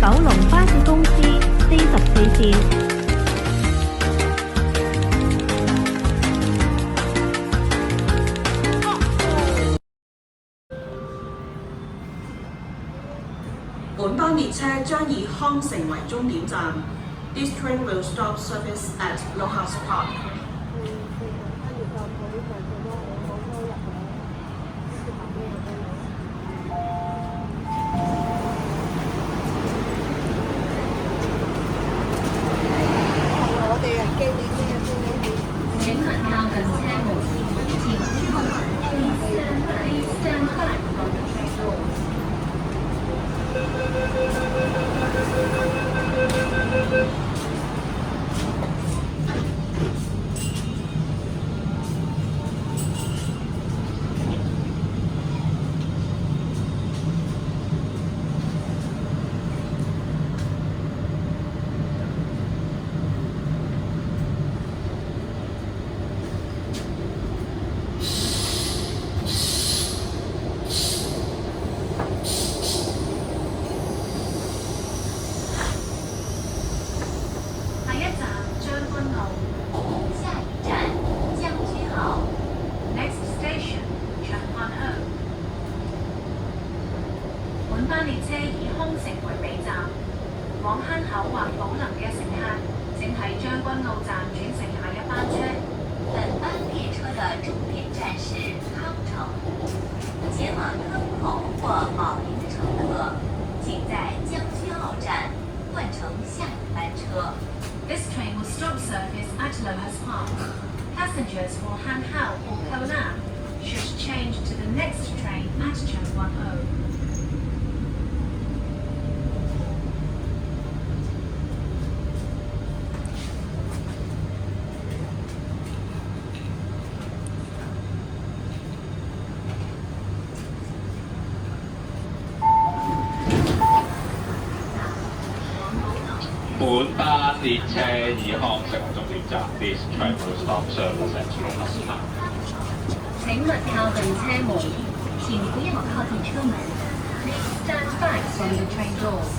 九龍巴士公司 C14線。本班列車將以康城為終點站。This train will stop service at Lohas Park. 請勿靠近車門，前方 Please stand back from the train doors. 下一站將軍澳，下一站將軍澳。Next station 長安澳。本班列車以康城為尾站，往坑口或寶林嘅乘客請喺將軍澳站轉乘下一班車。本班列車的終點站是康城，前往坑口或寶林的乘客，請在將軍澳站換乘下一班車。This train will stop service at Lohas Park. Passengers for Han Hao or Koh Lam should change to the next train at Changwon-o. 本班列車以康城為終點站。This train will stop service at Lohas Park. 請勿靠近車門，請不要靠近車門。Please stand back from the train doors.